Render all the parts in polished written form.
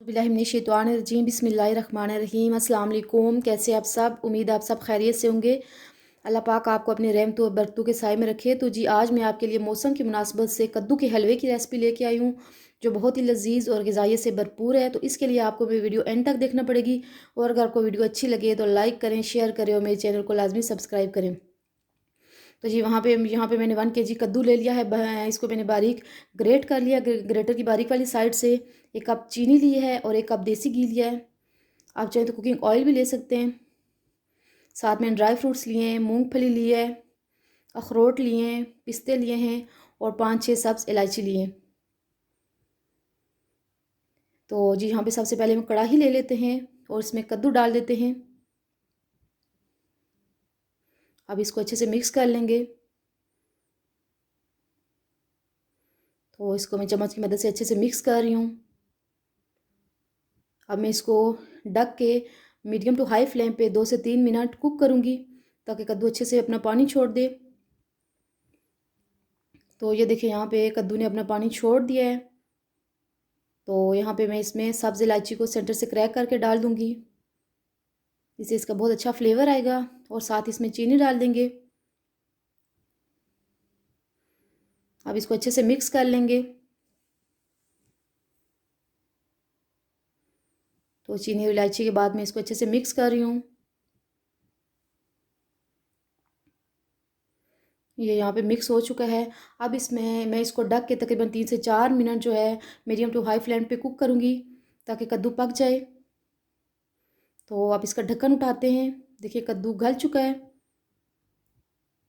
बिस्मिल्लाहिर्रहमानिर्रहीम बिस्मिल्लाहिर्रहमानिर्रहीम अस्सलाम वालेकुम। कैसे आप सब? उम्मीद आप सब खैरियत से होंगे। अल्लाह पाक आपको अपने रहमतों और बरकतों के साए में रखे। तो जी आज मैं आपके लिए मौसम की मुनासबत से कद्दू के हलवे की रेसिपी लेके आई हूँ, जो बहुत ही लजीज और ग़िज़ाइयत से भरपूर है। तो इसके लिए आपको मेरी वीडियो एंड तक देखना पड़ेगी। और अगर आपको वीडियो अच्छी लगे तो लाइक करें, शेयर करें और मेरे चैनल को लाजमी सब्सक्राइब करें। तो जी यहाँ पे मैंने 1 kg कद्दू ले लिया है। इसको मैंने बारीक ग्रेट कर लिया, ग्रेटर की बारीक वाली साइड से। 1 कप चीनी ली है और 1 कप देसी घी लिया है। आप चाहें तो कुकिंग ऑयल भी ले सकते हैं। साथ में ड्राई फ्रूट्स लिए हैं, मूंगफली ली है, अखरोट लिए हैं, पिस्ते लिए हैं और 5-6 सब्ज़ इलायची लिए हैं। तो जी यहाँ पे सबसे पहले हम कढ़ाई ले लेते हैं और इसमें कद्दू डाल देते हैं। अब इसको अच्छे से मिक्स कर लेंगे। तो इसको मैं चम्मच की मदद से अच्छे से मिक्स कर रही हूँ। अब मैं इसको ढक के मीडियम टू हाई फ्लेम पे 2 से 3 मिनट कुक करूँगी, ताकि कद्दू अच्छे से अपना पानी छोड़ दे। तो ये देखिए यहाँ पे कद्दू ने अपना पानी छोड़ दिया है। तो यहाँ पे मैं इसमें सब्ज़ इलायची को सेंटर से क्रैक करके डाल दूँगी, इससे इसका बहुत अच्छा फ्लेवर आएगा। और साथ इसमें चीनी डाल देंगे। अब इसको अच्छे से मिक्स कर लेंगे। तो चीनी और इलायची के बाद मैं इसको अच्छे से मिक्स कर रही हूँ। ये यहाँ पे मिक्स हो चुका है। अब इसमें मैं इसको ढक के तकरीबन 3 से 4 मिनट जो है मीडियम टू हाई फ्लेम पे कुक करूँगी, ताकि कद्दू पक जाए। तो अब इसका ढक्कन उठाते हैं। देखिए कद्दू गल चुका है।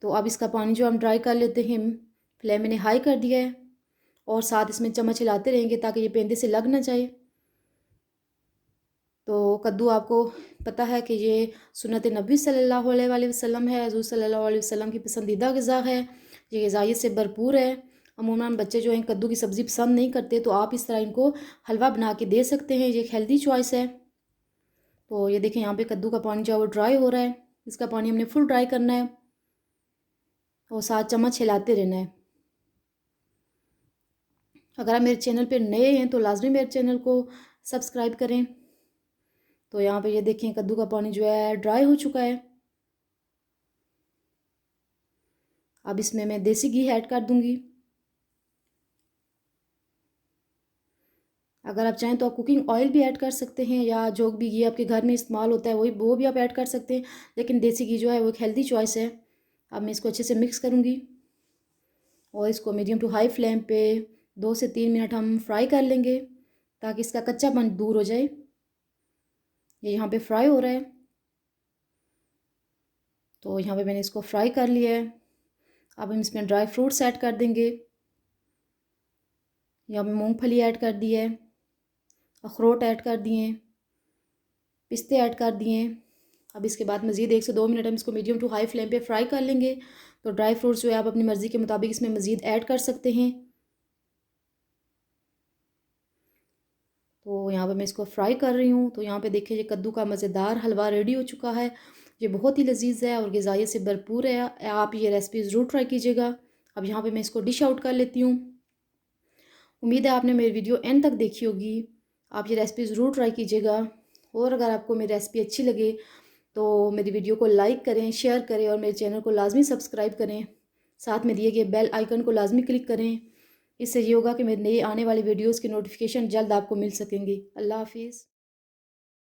तो अब इसका पानी जो हम ड्राई कर लेते हैं। फ्लेम मैंने हाई कर दिया है और साथ इसमें चम्मच हिलाते रहेंगे, ताकि ये पेंदे से लग ना जाए। तो कद्दू आपको पता है कि ये सुन्नत नबी सल्लल्लाहु अलैहि वसल्लम है, हुज़ूर सल्लल्लाहु अलैहि वसल्लम की पसंदीदा ग़िज़ा है। ये ग़िज़ाइयत से भरपूर है। अमूमन बच्चे जो हैं कद्दू की सब्ज़ी पसंद नहीं करते, तो आप इस तरह इनको हलवा बना के दे सकते हैं। ये एक हेल्दी चॉइस है। तो ये देखें यहाँ पे कद्दू का पानी जो है वो ड्राई हो रहा है। इसका पानी हमने फुल ड्राई करना है और साथ चम्मच हिलाते रहना है। अगर आप मेरे चैनल पर नए हैं तो लाजमी मेरे चैनल को सब्सक्राइब करें। तो यहाँ पे ये देखें कद्दू का पानी जो है ड्राई हो चुका है। अब इसमें मैं देसी घी ऐड कर दूंगी। अगर आप चाहें तो आप कुकिंग ऑयल भी ऐड कर सकते हैं, या जो भी घी आपके घर में इस्तेमाल होता है वो भी आप ऐड कर सकते हैं। लेकिन देसी घी जो है वो एक हेल्दी चॉइस है। अब मैं इसको अच्छे से मिक्स करूँगी और इसको मीडियम टू हाई फ्लेम पे 2 से 3 मिनट हम फ्राई कर लेंगे, ताकि इसका कच्चापन दूर हो जाए। ये यहाँ पे फ्राई हो रहा है। तो यहाँ पे मैंने इसको फ्राई कर लिया है। अब हम इसमें ड्राई फ्रूट्स ऐड कर देंगे। यहाँ पे मूंगफली ऐड कर दी है, अखरोट ऐड कर दिए, पिस्ते ऐड कर दिए। अब इसके बाद मज़ीद 1 से 2 मिनट हम इसको मीडियम टू हाई फ्लेम पे फ्राई कर लेंगे। तो ड्राई फ्रूट्स जो है आप अपनी मर्ज़ी के मुताबिक इसमें मज़ीद ऐड कर सकते हैं। तो यहाँ पे मैं इसको फ्राई कर रही हूँ। तो यहाँ पे देखिए ये कद्दू का मज़ेदार हलवा रेडी हो चुका है। ये बहुत ही लजीज है और ग़िज़ाइयत से भरपूर है। आप ये रेसिपी ज़रूर ट्राई कीजिएगा। अब यहाँ पे मैं इसको डिश आउट कर लेती हूँ। उम्मीद है आपने मेरी वीडियो एंड तक देखी होगी। आप ये रेसिपी ज़रूर ट्राई कीजिएगा। और अगर आपको मेरी रेसिपी अच्छी लगे तो मेरी वीडियो को लाइक करें, शेयर करें और मेरे चैनल को लाजमी सब्सक्राइब करें। साथ में दिए गए बेल आइकन को लाजमी क्लिक करें। इससे ये होगा कि मेरे नए आने वाली वीडियोज़ की नोटिफिकेशन जल्द आपको मिल सकेंगी। अल्लाह हाफिज़।